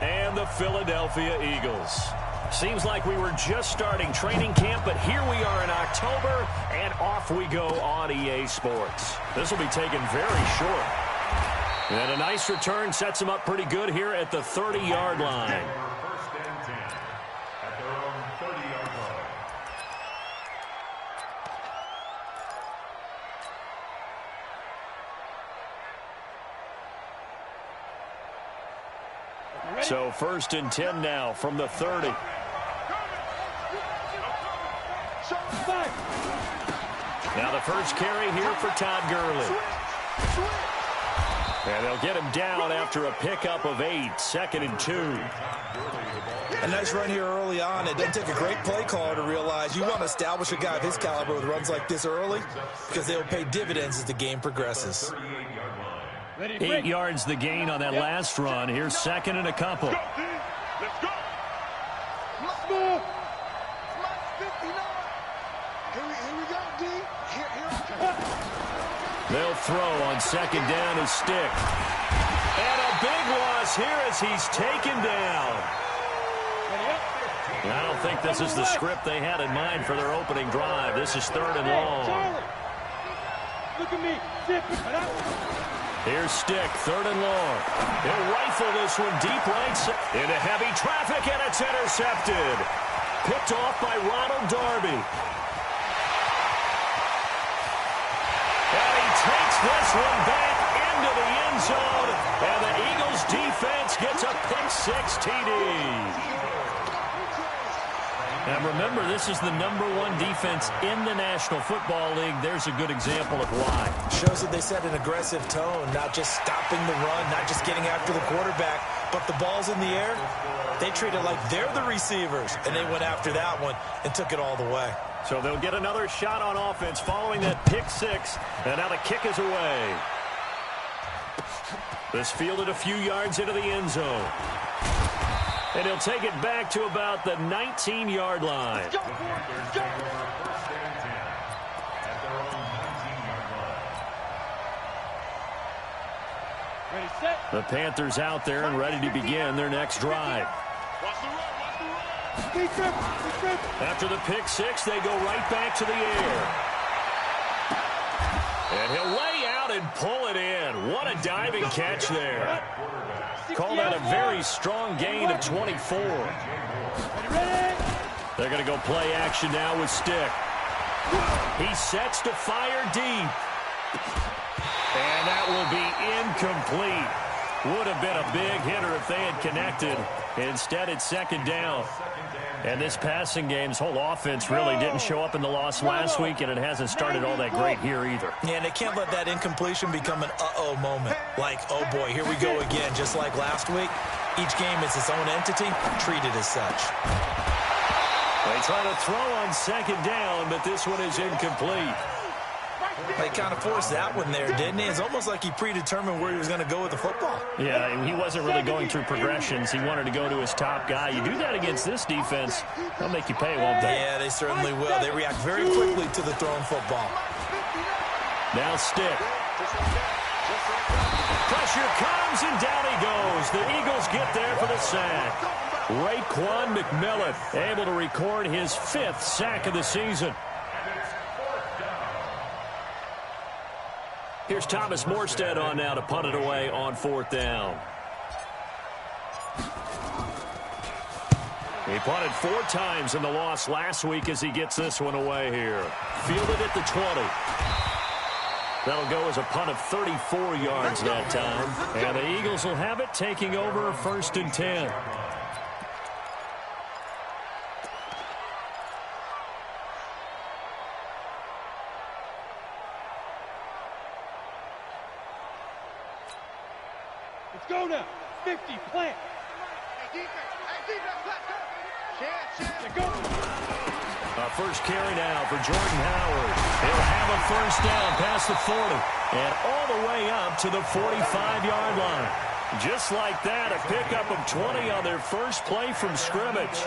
and the Philadelphia Eagles. Seems like we were just starting training camp, but here we are in October, and off we go on EA Sports. This will be taken very short. And a nice return sets them up pretty good here at the 30-yard line. First and 10 at their own 30-yard line. So first and 10 now from the 30. Now the first carry here for Todd Gurley. And they'll get him down after a pickup of 8, 2nd and 2. A nice run here early on. It doesn't take a great play caller to realize you want to establish a guy of his caliber with runs like this early because they will pay dividends as the game progresses. 8 yards the gain on that last run. Here's 2nd and a couple. Let's go. Let's go. Here we go, D. They'll throw on 2nd down as Stick. And a big loss here as he's taken down. I don't think this is the script they had in mind for their opening drive. This is 3rd and long. Look at me. Here's Stick, 3rd and long. He'll rifle this one deep right into heavy traffic, and it's intercepted. Picked off by Ronald Darby. And he takes this one back into the end zone, and the Eagles defense gets a pick-6 TD. And remember, this is the #1 defense in the National Football League. There's a good example of why. Shows that they set an aggressive tone, not just stopping the run, not just getting after the quarterback, but the ball's in the air. They treat it like they're the receivers, and they went after that one and took it all the way. So they'll get another shot on offense following that pick-6, and now the kick is away. This fielded a few yards into the end zone. And he'll take it back to about the 19-yard line. First and 10 at their own 19-yard line. The Panthers out there and ready to begin their next drive. After the pick-6, they go right back to the air. And he'll lay out and pull it in. What a diving catch there. Call that a very strong gain of 24. They're going to go play action now with Stick. He sets to fire deep. And that will be incomplete. Would have been a big hitter if they had connected. Instead, it's 2nd down. And this passing game's whole offense really didn't show up in the loss last week, and it hasn't started all that great here either. Yeah, and they can't let that incompletion become an uh-oh moment. Like, oh boy, here we go again, just like last week. Each game is its own entity, treated as such. They try to throw on 2nd down, but this one is incomplete. They kind of forced that one there, didn't he? It's almost like he predetermined where he was going to go with the football. Yeah, he wasn't really going through progressions. He wanted to go to his top guy. You do that against this defense, they'll make you pay, won't they? Yeah, they certainly will. They react very quickly to the thrown football. Now Stick. Pressure comes, and down he goes. The Eagles get there for the sack. Raekwon McMillan able to record his 5th sack of the season. Here's Thomas Morstead on now to punt it away on 4th down. He punted 4 times in the loss last week as he gets this one away here. Fielded at the 20. That'll go as a punt of 34 yards that time. And the Eagles will have it, taking over 1st and 10. Let's go now. 50, plant. First carry now for Jordan Howard. He'll have a 1st down past the 40 and all the way up to the 45-yard line. Just like that, a pickup of 20 on their first play from scrimmage.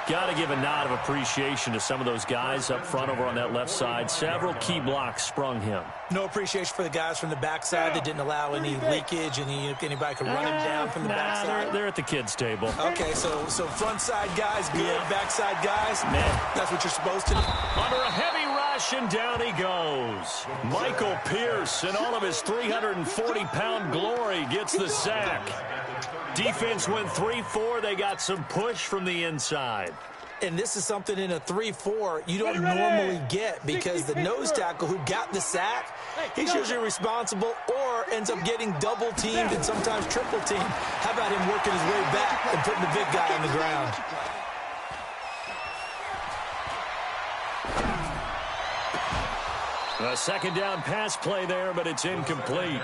Got to give a nod of appreciation to some of those guys up front over on that left side. Several key blocks sprung him. No appreciation for the guys from the backside that didn't allow any leakage, and anybody could run him down from the backside. They're at the kids' table. Okay, so front side guys good, backside guys, that's what you're supposed to do. Under a heavy rush, and down he goes. Michael Pierce, in all of his 340-pound glory, gets the sack. Defense went 3-4. They got some push from the inside. And this is something in a 3-4 you don't normally get, because the nose tackle who got the sack, he's usually responsible or ends up getting double-teamed and sometimes triple-teamed. How about him working his way back and putting the big guy on the ground? A second down pass play there, but it's incomplete.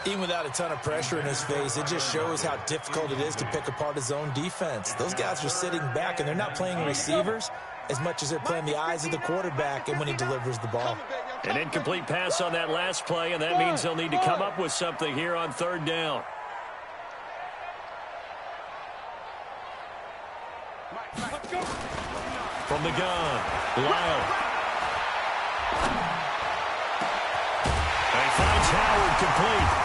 Even without a ton of pressure in his face, it just shows how difficult it is to pick apart his own defense. Those guys are sitting back, and they're not playing receivers as much as they're playing the eyes of the quarterback and when he delivers the ball. An incomplete pass on that last play, and that means they'll need to come up with something here on third down. From the gun, Lyle. And he finds Howard complete.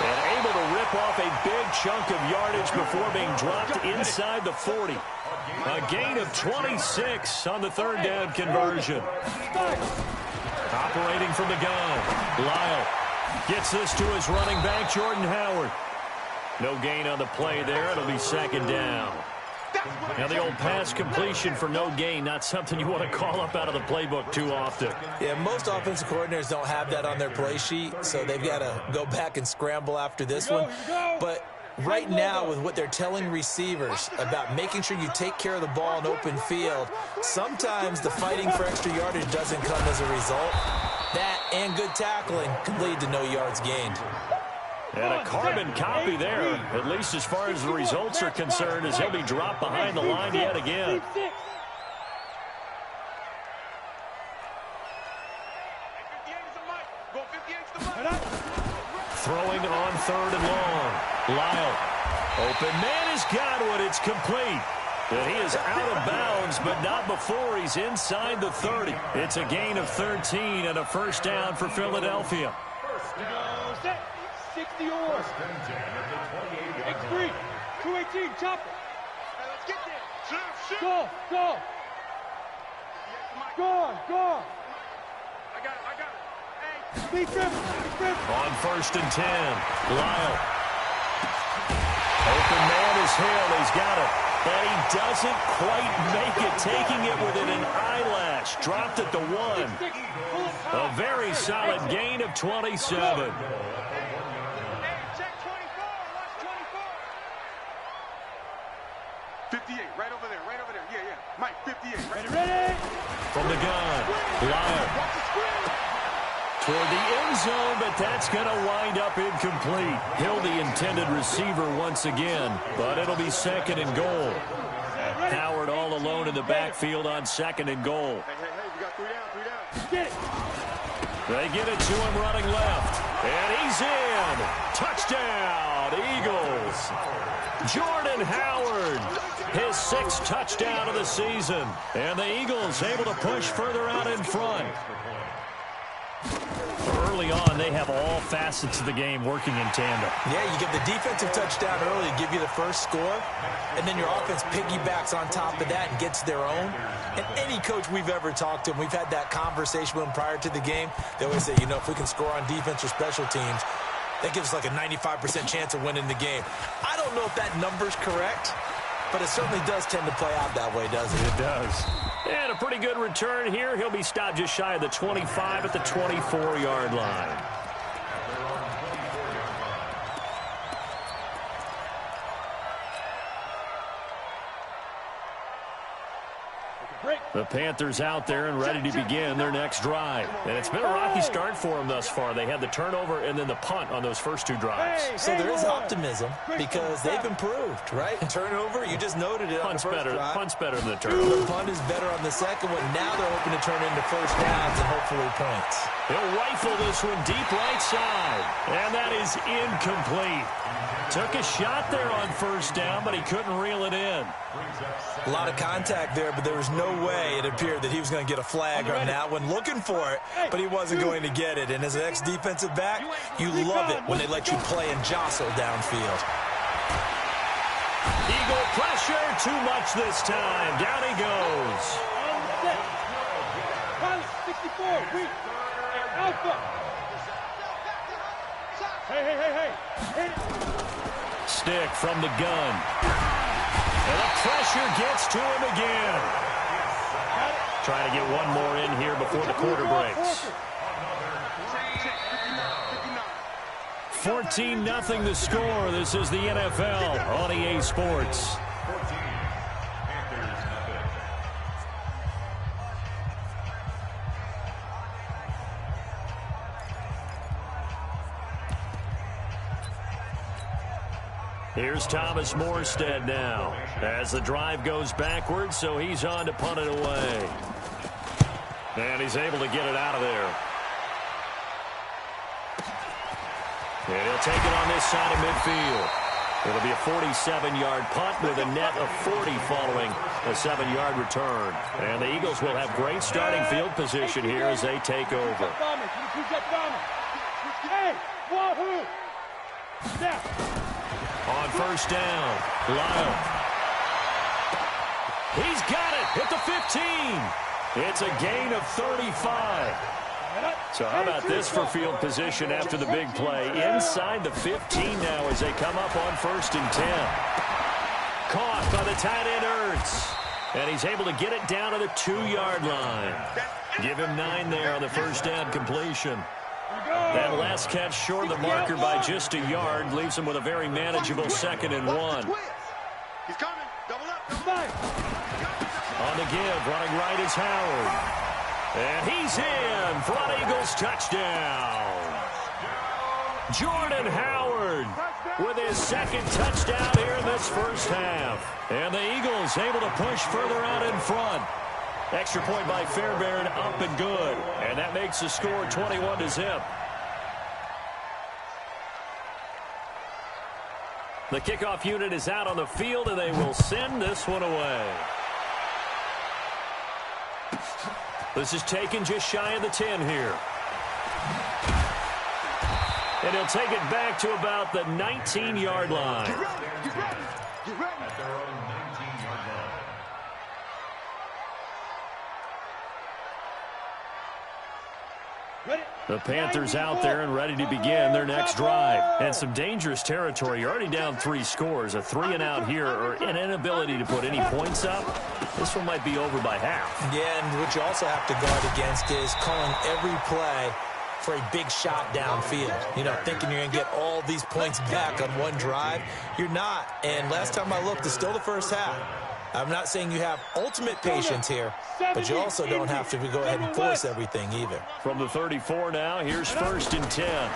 And able to rip off a big chunk of yardage before being dropped inside the 40. A gain of 26 on the third down conversion. Operating from the gun, Lyle gets this to his running back, Jordan Howard. No gain on the play there. It'll be second down. Now the old pass completion for no gain, not something you want to call up out of the playbook too often. Yeah, most offensive coordinators don't have that on their play sheet, so they've got to go back and scramble after this one. But right now, with what they're telling receivers about making sure you take care of the ball in open field, sometimes the fighting for extra yardage doesn't come as a result. That and good tackling can lead to no yards gained. And a carbon copy there, at least as far as the results are concerned, as he'll be dropped behind the line yet again. Throwing on third and long. Lyle. Open man has got one. It's complete. And he is out of bounds, but not before he's inside the 30. It's a gain of 13 and a first down for Philadelphia. 60 or X3, 218, chop it. Let's get there. Go. Go. I got it. Hey. Be careful. On first and 10, Lyle. Open man is held. He's got it. But he doesn't quite make it, taking it within an eyelash. Dropped at the 1. A very solid gain of 27. 58, right over there. Yeah. Mike, 58. Ready. From the gun, Lyle. Toward the end zone, but that's going to wind up incomplete. Hill, the intended receiver once again, but it'll be second and goal. Howard all alone in the backfield on second and goal. Hey, we got 3 down. Get it. They get it to him running left, and he's in. Touchdown, Eagles. Jordan Howard, his 6th touchdown of the season. And the Eagles able to push further out in front. Early on, they have all facets of the game working in tandem. Yeah, you get the defensive touchdown early to give you the first score, and then your offense piggybacks on top of that and gets their own. And any coach we've ever talked to, and we've had that conversation with them prior to the game, they always say, if we can score on defense or special teams, that gives us like a 95% chance of winning the game. I don't know if that number's correct, but it certainly does tend to play out that way, doesn't it? It does. And a pretty good return here. He'll be stopped just shy of the 25 at the 24-yard line. The Panthers out there and ready to begin their next drive. And it's been a rocky start for them thus far. They had the turnover and then the punt on those first 2 drives. So there is optimism because they've improved, right? Turnover, you just noted it on the first drive. Punt's better than the turnover. The punt is better on the second one. Now they're hoping to turn into first downs and hopefully points. He'll rifle this one deep right side. And that is incomplete. Took a shot there on first down, but he couldn't reel it in. A lot of contact there, but there was no way it appeared that he was going to get a flag on that one. Looking for it, but he wasn't going to get it. And as an ex-defensive back, you love it when they let you play and jostle downfield. Eagle pressure, too much this time. Down he goes. Pilot 64, weak. Alpha. Hey. Hit it. Stick from the gun. And the pressure gets to him again. Trying to get one more in here before the quarter breaks. 14-0 the score. This is the NFL on EA Sports. Here's Thomas Morstead now as the drive goes backwards, so he's on to punt it away. And he's able to get it out of there. And he'll take it on this side of midfield. It'll be a 47-yard punt with a net of 40 following a 7-yard return. And the Eagles will have great starting field position here as they take over. Hey, wahoo! Snap. On first down, Lyle. He's got it at the 15. It's a gain of 35. So how about this for field position after the big play? Inside the 15 now as they come up on 1st and 10. Caught by the tight end Ertz. And he's able to get it down to the 2-yard line. Give him 9 there on the first down completion. That last catch short of the marker by just a yard leaves him with a very manageable 2nd and 1. He's coming. Double up. On the give, running right is Howard. And he's in for an Eagles touchdown. Jordan Howard with his 2nd touchdown here in this first half. And the Eagles able to push further out in front. Extra point by Fairbairn, up and good. And that makes the score 21-0. The kickoff unit is out on the field, and they will send this one away. This is taken just shy of the 10 here. And he'll take it back to about the 19-yard line. Get ready. At their own 19-yard line. The Panthers out there and ready to begin their next drive. And some dangerous territory. You're already down 3 scores. A 3-and-out here or an inability to put any points up. This one might be over by half. Yeah, and what you also have to guard against is calling every play for a big shot downfield. You know, thinking you're going to get all these points back on one drive. You're not. And last time I looked, it's still the first half. I'm not saying you have ultimate patience here, but you also don't have to go ahead and force everything either. From the 34 now, here's 1st and 10.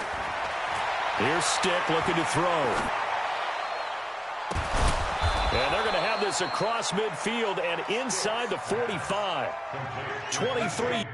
Here's Stick looking to throw. And they're going to have this across midfield and inside the 45. 23.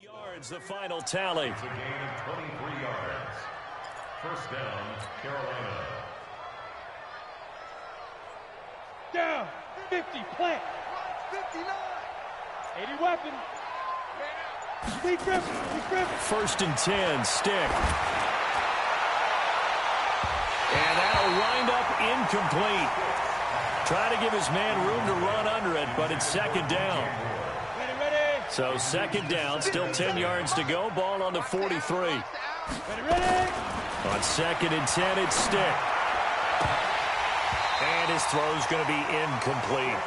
Yards, the final tally. It's a gain of 23 yards. First down, Carolina. Down. 50. Plant. 59. 80 weapon. Lee Griffin. 1st and 10, Stick. And that'll wind up incomplete. Try to give his man room to run under it, but it's 2nd down. So 2nd down, still 10 yards to go. Ball on the 43. Ready. On 2nd and 10, it's Stick. And his throw's going to be incomplete.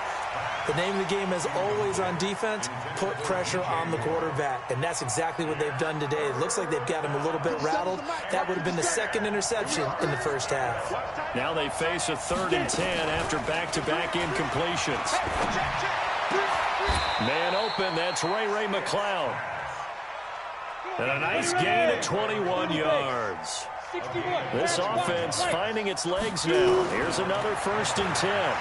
The name of the game is always on defense, put pressure on the quarterback. And that's exactly what they've done today. It looks like they've got him a little bit rattled. That would have been the second interception in the first half. Now they face a 3rd and 10 after back-to-back incompletions. Man open, that's Ray McCloud. And a nice gain of 21 yards. This offense finding its legs now. Here's another 1st and 10.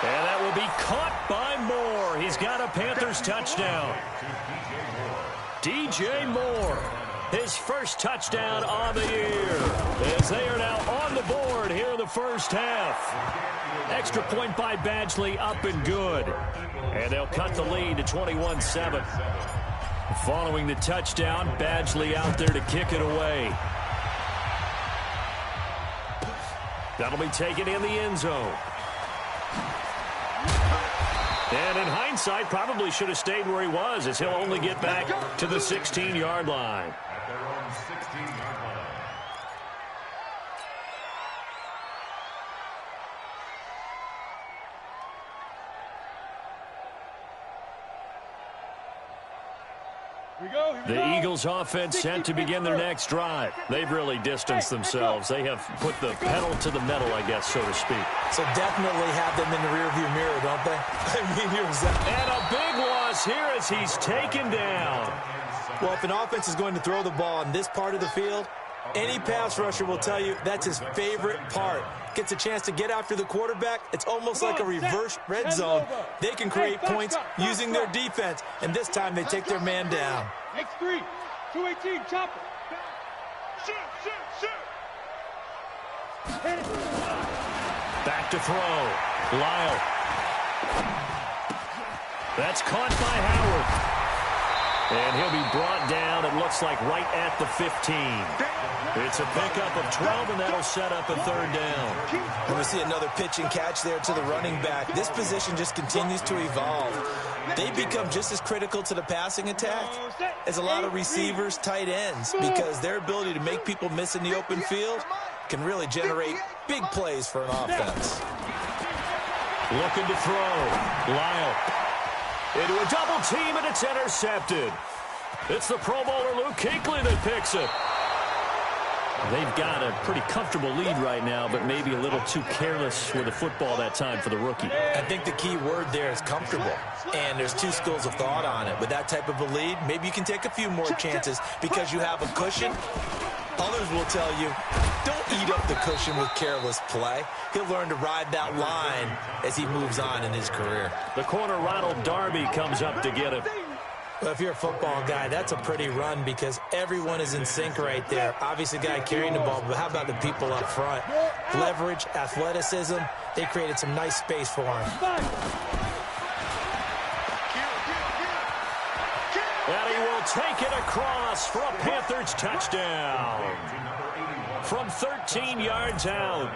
And that will be caught by Moore. He's got a Panthers touchdown. DJ Moore, his first touchdown on the year, as they are now on the board here in the first half. Extra point by Badgley, up and good. And they'll cut the lead to 21-7. Following the touchdown, Badgley out there to kick it away. That'll be taken in the end zone. And in hindsight, probably should have stayed where he was, as he'll only get back to the 16-yard line. At their own 16-yard line. The Eagles offense set to begin their next drive. They've really distanced themselves. They have put the pedal to the metal, I guess, so to speak. So definitely have them in the rearview mirror, don't they? I mean, you're exactly. And a big loss here as he's taken down. Well, if an offense is going to throw the ball on this part of the field, any pass rusher will tell you that's his favorite part. Gets a chance to get after the quarterback. It's almost like a reverse red zone. They can create points using their defense, and this time they take their man down. X3, 218, chopper. Shoot. Hit it. Back to throw. Lyle. That's caught by Howard. And he'll be brought down, it looks like, right at the 15. It's a pickup of 12, and that'll set up a 3rd down. And we see another pitch and catch there to the running back. This position just continues to evolve. They become just as critical to the passing attack as a lot of receivers, tight ends, because their ability to make people miss in the open field can really generate big plays for an offense. Looking to throw. Lyle. Into a double team, and it's intercepted. It's the Pro Bowler Luke Kuechly that picks it. They've got a pretty comfortable lead right now, but maybe a little too careless with the football that time for the rookie. I think the key word there is comfortable, and there's two schools of thought on it. With that type of a lead, maybe you can take a few more chances because you have a cushion. Others will tell you, don't eat up the cushion with careless play. He'll learn to ride that line as he moves on in his career. The corner, Ronald Darby, comes up to get him. Well, if you're a football guy, that's a pretty run because everyone is in sync right there. Obviously, the guy carrying the ball, but how about the people up front? Leverage, athleticism, they created some nice space for him. And he will take it across for a Panthers touchdown from 13 yards out,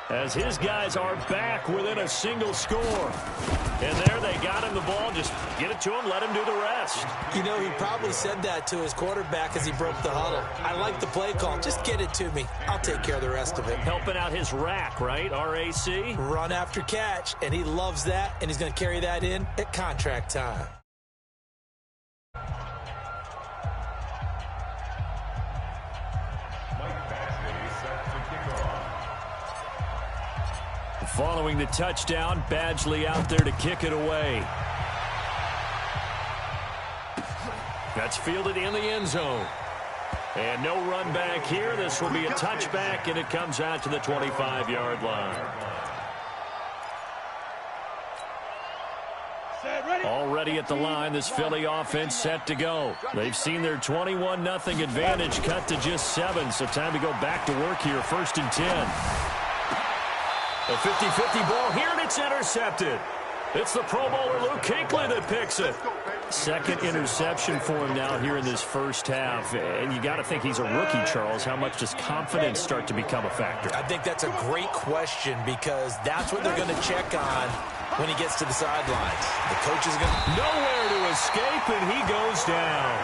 as his guys are back within a single score. And there they got him the ball. Just get it to him, let him do the rest. You know, he probably said that to his quarterback as he broke the huddle. I like the play call. Just get it to me. I'll take care of the rest of it. Helping out his rack, right? RAC? Run after catch, and he loves that, and he's going to carry that in at contract time. Following the touchdown, Badgley out there to kick it away. That's fielded in the end zone. And no run back here. This will be a touchback, and it comes out to the 25-yard line. Already at the line, this Philly offense set to go. They've seen their 21-0 advantage cut to just 7, so time to go back to work here, 1st and 10. A 50-50 ball here, and it's intercepted. It's the Pro Bowler Luke Kuechly that picks it. Second interception for him now here in this first half. And you got to think he's a rookie, Charles. How much does confidence start to become a factor? I think that's a great question because that's what they're going to check on when he gets to the sidelines. The coach is going to... Nowhere to escape, and he goes down.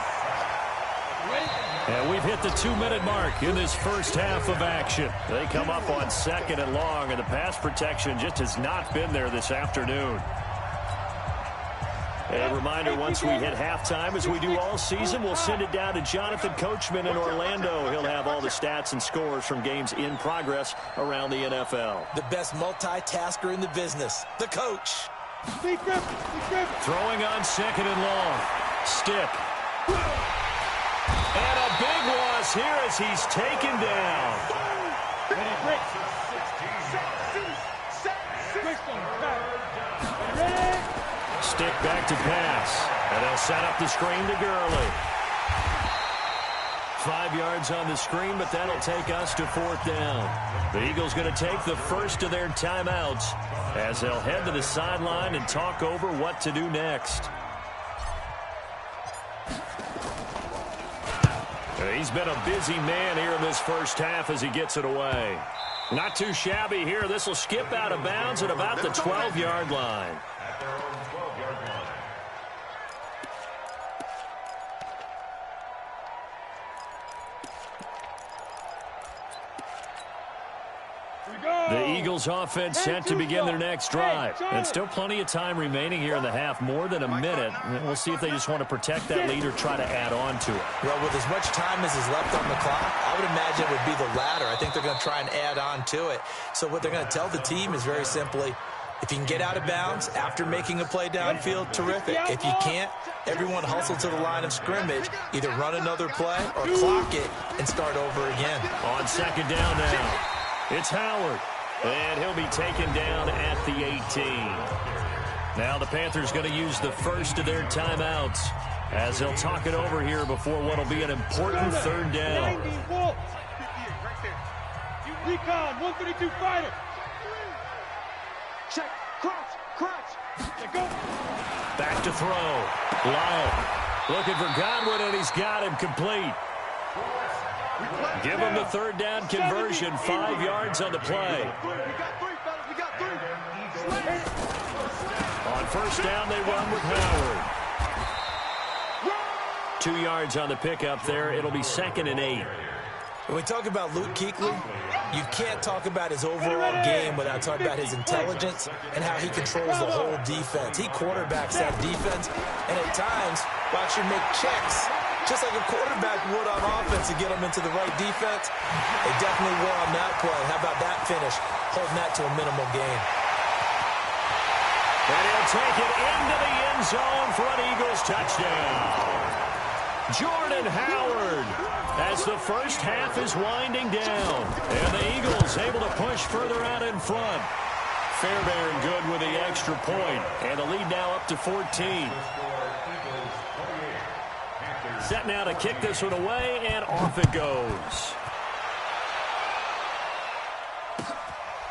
Ready? And we've hit the 2-minute mark in this first half of action. They come up on 2nd and long, and the pass protection just has not been there this afternoon. A reminder, once we hit halftime, as we do all season, we'll send it down to Jonathan Coachman in Orlando. He'll have all the stats and scores from games in progress around the NFL. The best multitasker in the business, the coach. Throwing on 2nd and long. Stick. And a big loss here as he's taken down. Stick back to pass. And they'll set up the screen to Gurley. 5 yards on the screen, but that'll take us to 4th down. The Eagles going to take the first of their timeouts as they'll head to the sideline and talk over what to do next. He's been a busy man here in this first half as he gets it away. Not too shabby here. This will skip out of bounds at about the 12-yard line. At their own 12-yard line. The Eagles offense set to begin their next drive. And still plenty of time remaining here in the half, more than a minute. We'll see if they just want to protect that lead or try to add on to it. Well, with as much time as is left on the clock, I would imagine it would be the latter. I think they're going to try and add on to it. So what they're going to tell the team is very simply, if you can get out of bounds after making a play downfield, terrific. If you can't, everyone hustle to the line of scrimmage, either run another play or clock it and start over again. On 2nd down now, it's Howard. And he'll be taken down at the 18. Now the Panthers going to use the first of their timeouts as they'll talk it over here before what will be an important 3rd down. Recon, 132 fighter. Check, crouch. Go. Back to throw. Lyle looking for Godwin, and he's got him complete. Give him the 3rd down conversion, 5 yards on the play. We got 3. On 1st down, they run with Howard. 2 yards on the pickup there. It'll be 2nd and 8. When we talk about Luke Kuechly, you can't talk about his overall game without talking about his intelligence and how he controls the whole defense. He quarterbacks that defense, and at times will actually make checks, just like a quarterback would on offense, to get them into the right defense. They definitely were on that play. How about that finish? Holding that to a minimal gain. And he'll take it into the end zone for an Eagles touchdown. Jordan Howard as the first half is winding down. And the Eagles able to push further out in front. Fairbairn good with the extra point. And the lead now up to 14. Set now to kick this one away, and off it goes.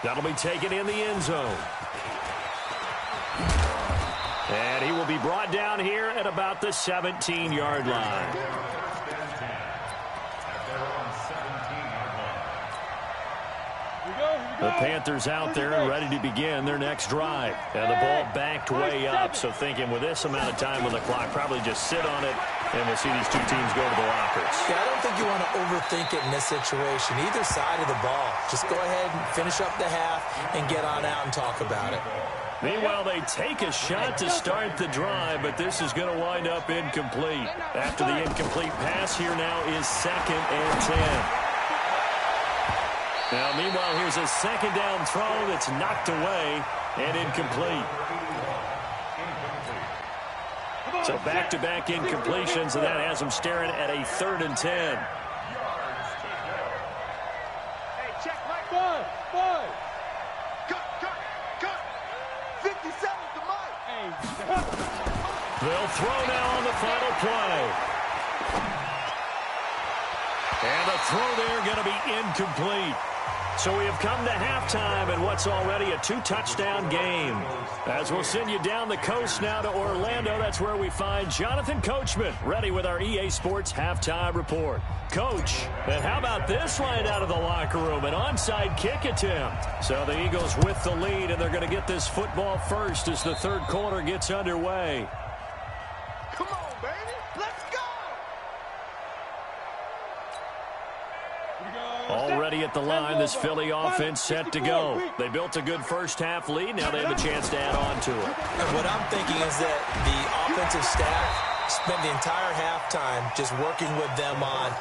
That'll be taken in the end zone. And he will be brought down here at about the 17-yard line. The Panthers out there and ready to begin their next drive. And the ball backed way up, so thinking with this amount of time on the clock, probably just sit on it, and we'll see these two teams go to the lockers. Yeah, I don't think you want to overthink it in this situation. Either side of the ball. Just go ahead and finish up the half and get on out and talk about it. Meanwhile, they take a shot to start the drive, but this is going to wind up incomplete. After the incomplete pass, here now is 2nd and 10. Now, meanwhile, here's a 2nd down throw that's knocked away and incomplete. So back-to-back incompletions, and that has them staring at a 3rd and 10. Hey, check, Mike. Five. Cut. 57 to Mike. Hey, They'll throw now on the final play. And the throw there going to be incomplete. So we have come to halftime in what's already a 2-touchdown game. As we'll send you down the coast now to Orlando, that's where we find Jonathan Coachman ready with our EA Sports Halftime Report. Coach, and how about this right out of the locker room? An onside kick attempt. So the Eagles with the lead, and they're going to get this football first as the 3rd quarter gets underway. Come on, baby. Let's go. ready at the line. This Philly offense set to go. They built a good first-half lead. Now they have a chance to add on to it. And what I'm thinking is that the offensive staff spent the entire halftime just working with them on,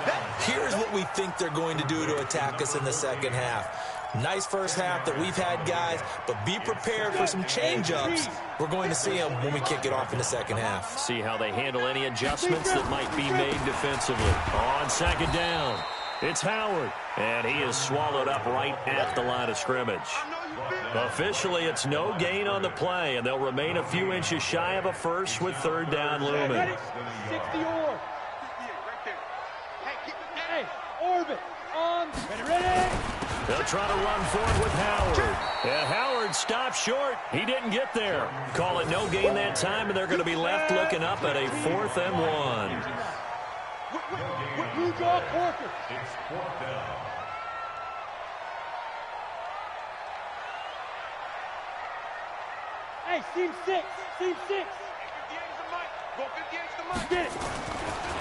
here's what we think they're going to do to attack us in the second half. Nice first half that we've had, guys, but be prepared for some change-ups. We're going to see them when we kick it off in the second half. See how they handle any adjustments that might be made defensively. On second down, it's Howard, and he is swallowed up right at the line of scrimmage. Officially, it's no gain on the play, and they'll remain a few inches shy of a first with third down looming. 60 or. Hey, orbit on. Ready. They'll try to run forward with Howard. And Howard stopped short. He didn't get there. Call it no gain that time, and they're going to be left looking up at a 4th and 1. You draw Corker. It's 4th down. Hey, seam 6. Seam 6. Go 58's the mic. Get it.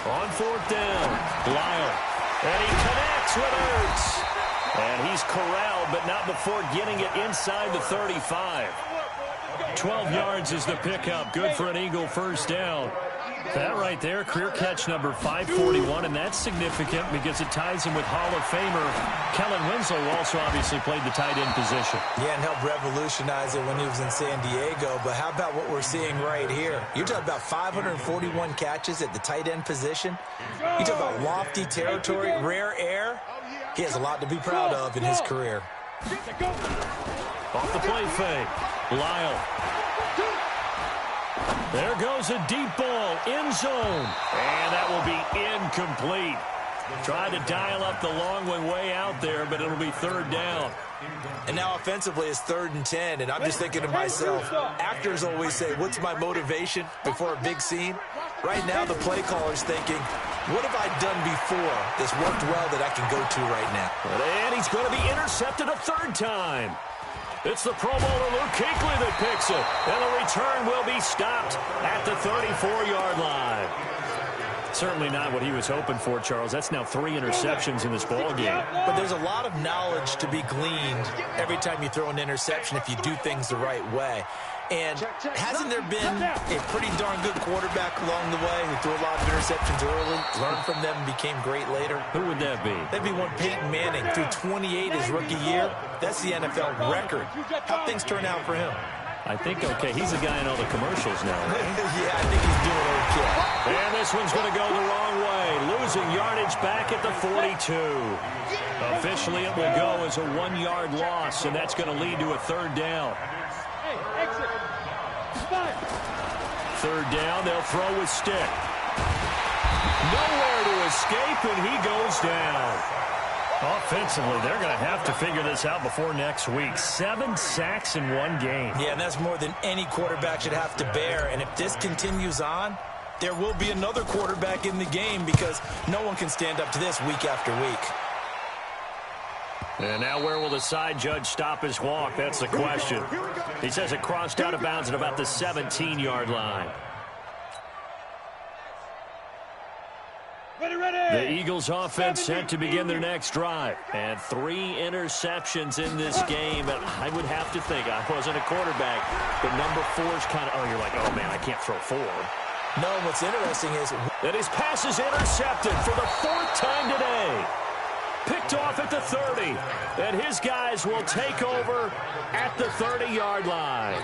On 4th down, Lyle. And he connects with Ertz. And he's corralled, but not before getting it inside the 35. 12 yards is the pickup. Good for an Eagle first down. That right there, career catch number 541, and that's significant because it ties him with Hall of Famer Kellen Winslow, who also obviously played the tight end position. Yeah, and helped revolutionize it when he was in San Diego. But how about what we're seeing right here? You're talking about 541 catches at the tight end position. You talk about lofty territory, rare air. He has a lot to be proud of in his career. Off the play fake, Lyle. There goes a deep ball, end zone. And that will be incomplete. Tried to dial up the long one way out there, but it'll be third down. And now offensively it's 3rd and 10, and I'm just thinking to myself, actors always say, what's my motivation before a big scene? Right now the play caller's thinking, what have I done before that's worked well that I can go to right now? And he's going to be intercepted a 3rd time. It's the Pro Bowler Luke Kuechly that picks it. And the return will be stopped at the 34-yard line. Certainly not what he was hoping for, Charles. That's now 3 interceptions in this ball game. But there's a lot of knowledge to be gleaned every time you throw an interception if you do things the right way. And hasn't there been a pretty darn good quarterback along the way who threw a lot of interceptions early, learned from them, and became great later? Who would that be? That'd be one Peyton Manning. Threw 28 his rookie year. That's the NFL record. How'd things turn out for him? I think, okay, he's the guy in all the commercials now. Yeah, I think he's doing okay. And this one's going to go the wrong way. Losing yardage back at the 42. Officially, it will go as a 1-yard loss, and that's going to lead to a 3rd down. Hey, exit. 3rd down, they'll throw with Stick. Nowhere to escape, and he goes down. Offensively, they're going to have to figure this out before next week. 7 sacks in one game. Yeah, and that's more than any quarterback should have to bear. And if this continues on, there will be another quarterback in the game because no one can stand up to this week after week. And now where will the side judge stop his walk? That's the question. He says it crossed out of bounds at about the 17-yard line. The Eagles offense set to begin their next drive. And 3 interceptions in this game. And I would have to think, I wasn't a quarterback, but number 4's kind of, oh, you're like, oh, man, I can't throw 4. No, what's interesting is that his pass is intercepted for the 4th time today. Picked off at the 30. And his guys will take over at the 30-yard line.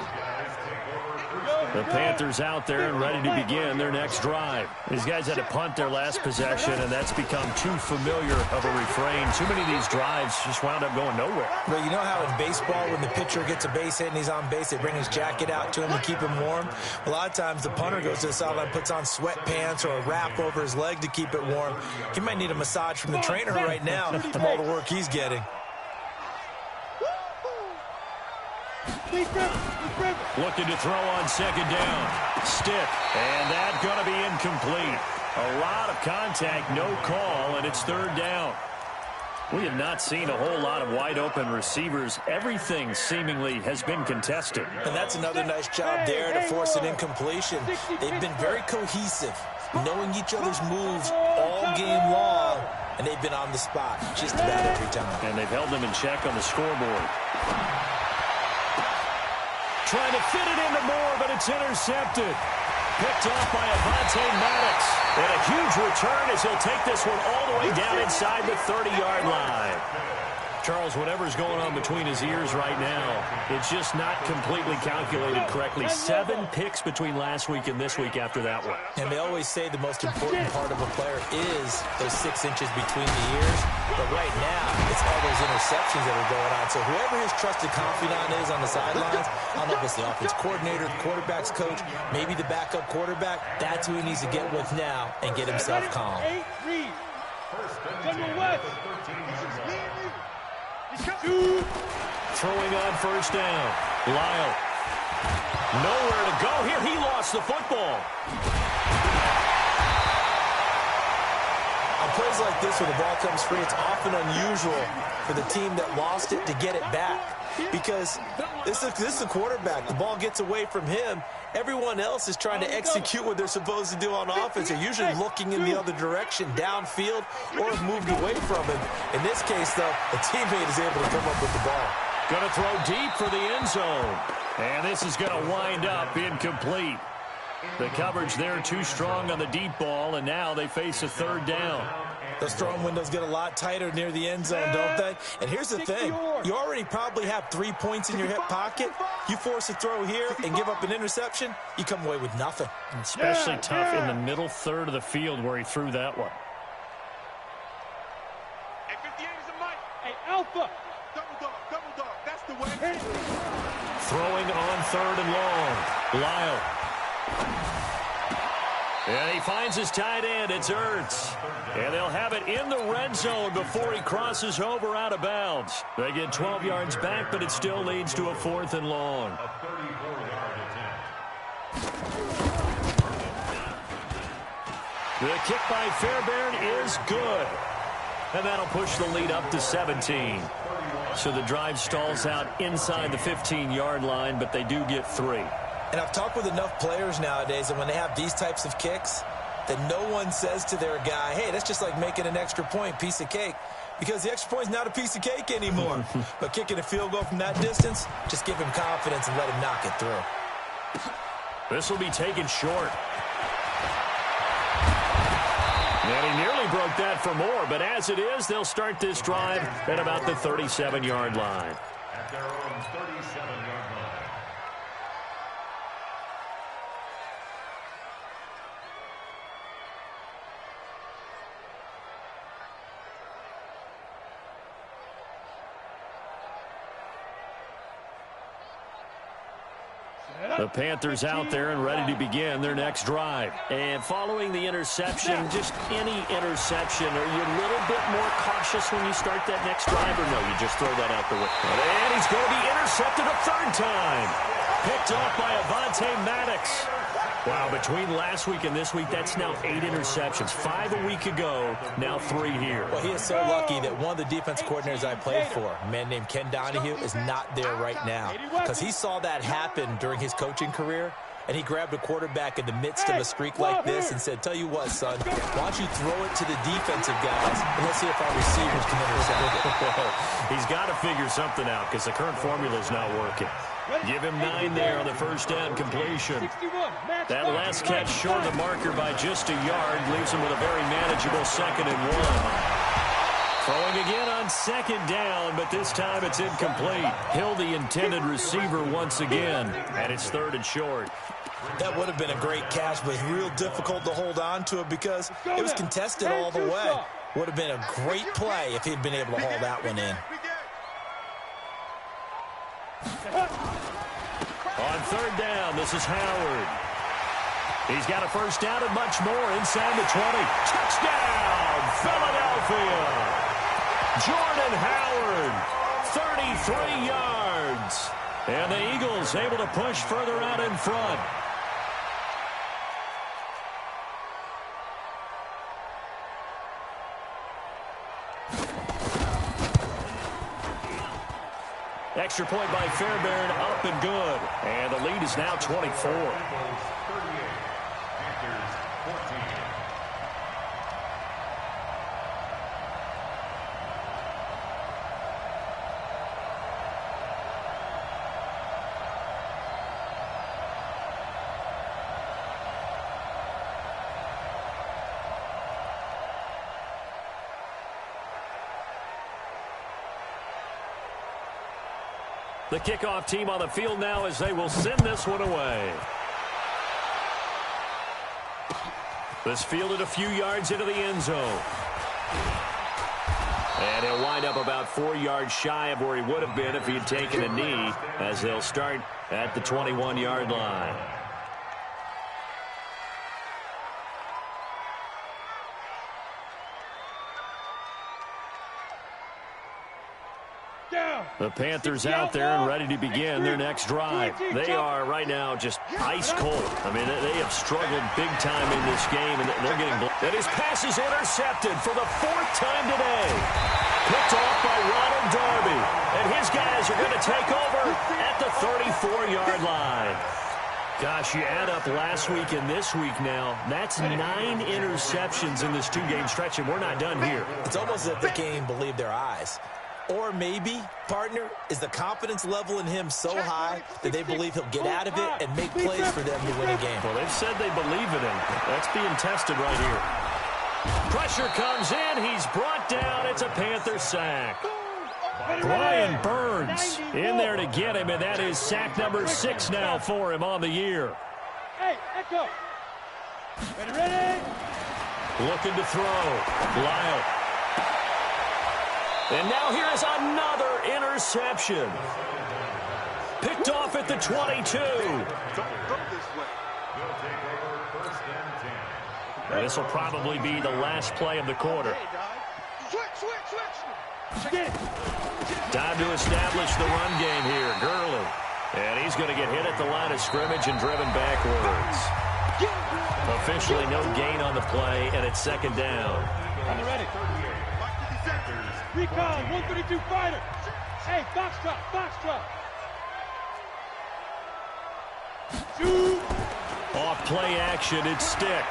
The Panthers out there and ready to begin their next drive. These guys had to punt their last possession, and that's become too familiar of a refrain. Too many of these drives just wound up going nowhere. Well, you know how in baseball when the pitcher gets a base hit and he's on base, they bring his jacket out to him to keep him warm? A lot of times the punter goes to the sideline, puts on sweatpants or a wrap over his leg to keep it warm. He might need a massage from the trainer right now from all the work he's getting. Looking to throw on second down. Stick. And that's going to be incomplete. A lot of contact, no call, and it's 3rd down. We have not seen a whole lot of wide-open receivers. Everything seemingly has been contested. And that's another nice job there to force an incompletion. They've been very cohesive, knowing each other's moves all game long. and they've been on the spot just about every time. And they've held them in check on the scoreboard. Trying to fit it into Moore, but it's intercepted. Picked off by Avonte Maddox. And a huge return as he'll take this one all the way down inside the 30-yard line. Charles, whatever's going on between his ears right now, it's just not completely calculated correctly. 7 picks between last week and this week after that one. And they always say the most important part of a player is those 6 inches between the ears. But right now, it's all those interceptions that are going on. So whoever his trusted confidant is on the sidelines, I don't know if it's the offense coordinator, the quarterback's coach, maybe the backup quarterback, that's who he needs to get with now and get himself calm. Throwing on first down. Lyle. Nowhere to go here. He lost the football. On plays like this where the ball comes free, it's often unusual for the team that lost it to get it back. Because this is the quarterback. The ball gets away from him. Everyone else is trying to execute what they're supposed to do on offense. They're usually looking in the other direction, downfield, or have moved away from him. In this case, though, a teammate is able to come up with the ball. Going to throw deep for the end zone. And this is going to wind up incomplete. The coverage there too strong on the deep ball, and now they face a third down. Those throwing windows get a lot tighter near the end zone, don't they? And here's the thing. You already probably have 3 points in your hip pocket. You force a throw here and give up an interception, you come away with nothing. Especially tough in the middle third of the field where he threw that one. Hey, 58 is a mic. Hey, Alpha. Double dog. That's the way. Throwing on third and long. Lyle. And he finds his tight end. It's Ertz. And they'll have it in the red zone before he crosses over out of bounds. They get 12 yards back, but it still leads to a 4th and long. A 34-yard attempt. The kick by Fairbairn is good. And that'll push the lead up to 17. So the drive stalls out inside the 15-yard line, but they do get 3. And I've talked with enough players nowadays that when they have these types of kicks, that no one says to their guy, hey, that's just like making an extra point, piece of cake. Because the extra point's not a piece of cake anymore. But kicking a field goal from that distance, just give him confidence and let him knock it through. This will be taken short. And he nearly broke that for more, but as it is, they'll start this drive at about the 37-yard line. At their own 37-yard line. The Panthers out there and ready to begin their next drive. And following the interception, just any interception, are you a little bit more cautious when you start that next drive, or no, you just throw that out the window? And he's going to be intercepted a 3rd time. Picked off by Avonte Maddox. Wow, between last week and this week, that's now 8 interceptions. 5 a week ago, now 3 here. Well, he is so lucky that one of the defense coordinators I played for, a man named Ken Donahue, is not there right now. Because he saw that happen during his coaching career, and he grabbed a quarterback in the midst of a streak like this and said, tell you what, son, why don't you throw it to the defensive guys, and let's see if our receivers can intercept it. He's got to figure something out because the current formula is not working. Give him 9 there on the first down completion. That last catch short of the marker by just a yard leaves him with a very manageable 2nd and 1. Throwing again on 2nd down, but this time it's incomplete. Hill, the intended receiver once again, and it's 3rd and short. That would have been a great catch, but real difficult to hold on to it because it was contested all the way. Would have been a great play if he'd been able to haul that one in. On 3rd down, this is Howard. He's got a first down and much more inside the 20. Touchdown, Philadelphia! Jordan Howard, 33 yards. And the Eagles able to push further out in front. Extra point by Fairbairn, up and good. And the lead is now 24. The kickoff team on the field now as they will send this one away. This fielded a few yards into the end zone. And he'll wind up about 4 yards shy of where he would have been if he had taken a knee, as they'll start at the 21-yard line. The Panthers out there and ready to begin their next drive. They are right now just ice cold. I mean, they have struggled big time in this game, and they're getting blocked. And his pass is intercepted for the 4th time today. Picked off by Ronald Darby. And his guys are going to take over at the 34-yard line. Gosh, you add up last week and this week now, that's 9 interceptions in this 2-game stretch, and we're not done here. It's almost as if they can't even believe their eyes. Or maybe, partner, is the confidence level in him so high that they believe he'll get out of it and make plays for them to win a game. Well, they've said they believe in him. That's being tested right here. Pressure comes in. He's brought down. It's a Panther sack. Brian Burns in there to get him, and that is sack number 6 now for him on the year. Hey, Echo. Ready? Looking to throw. Lyle. And now here's another interception. Picked off at the 22. And this will probably be the last play of the quarter. Time to establish the run game here. Gurley. And he's going to get hit at the line of scrimmage and driven backwards. Officially no gain on the play, and it's 2nd down. On the ready. Recon, 132 fighter. Hey, box drop. Shoot. Off play action, it's Stick.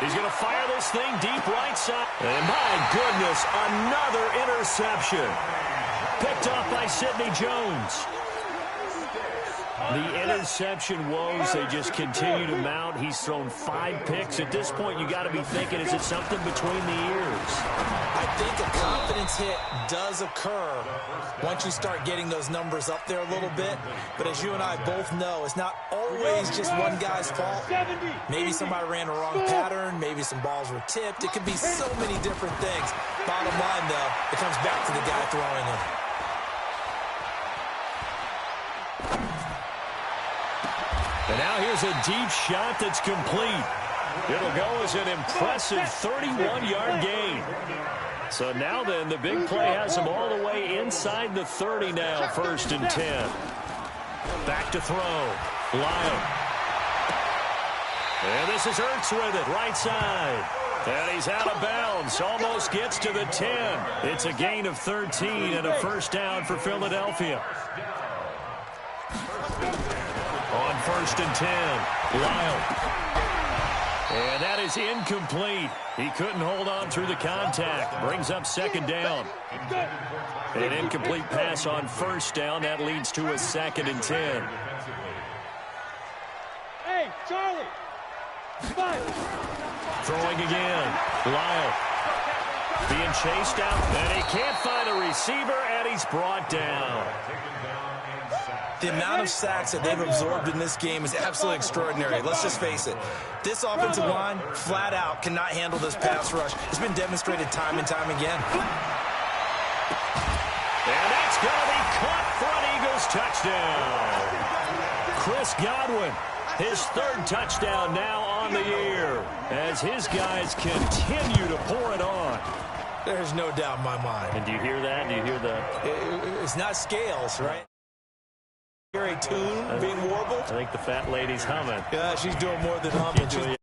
He's going to fire this thing deep right side. And my goodness, another interception. Picked off by Sidney Jones. The interception woes, they just continue to mount. He's thrown 5 picks. At this point, you got to be thinking, is it something between the ears? I think a confidence hit does occur once you start getting those numbers up there a little bit. But as you and I both know, it's not always just one guy's fault. Maybe somebody ran a wrong pattern. Maybe some balls were tipped. It could be so many different things. Bottom line, though, it comes back to the guy throwing it. And now here's a deep shot that's complete. It'll go as an impressive 31-yard gain. So now then, the big play has him all the way inside the 30 now, 1st and 10. Back to throw. Lyle. And this is Ertz with it, right side. And he's out of bounds, almost gets to the 10. It's a gain of 13 and a 1st down for Philadelphia. On 1st and 10, Lyle. And that is incomplete. He couldn't hold on through the contact. Brings up 2nd down. An incomplete pass on 1st down. That leads to a 2nd and 10. Hey, Charlie. Throwing again. Lyle. Being chased out. And he can't find a receiver, and he's brought down. The amount of sacks that they've absorbed in this game is absolutely extraordinary. Let's just face it. This offensive line, flat out, cannot handle this pass rush. It's been demonstrated time and time again. And that's going to be caught for an Eagles touchdown. Chris Godwin, his 3rd touchdown now on the year, as his guys continue to pour it on. There's no doubt in my mind. And do you hear that? Do you hear that? It's not scales, right? Hear a tune being warbled? I think the fat lady's humming. Yeah, she's doing more than humming.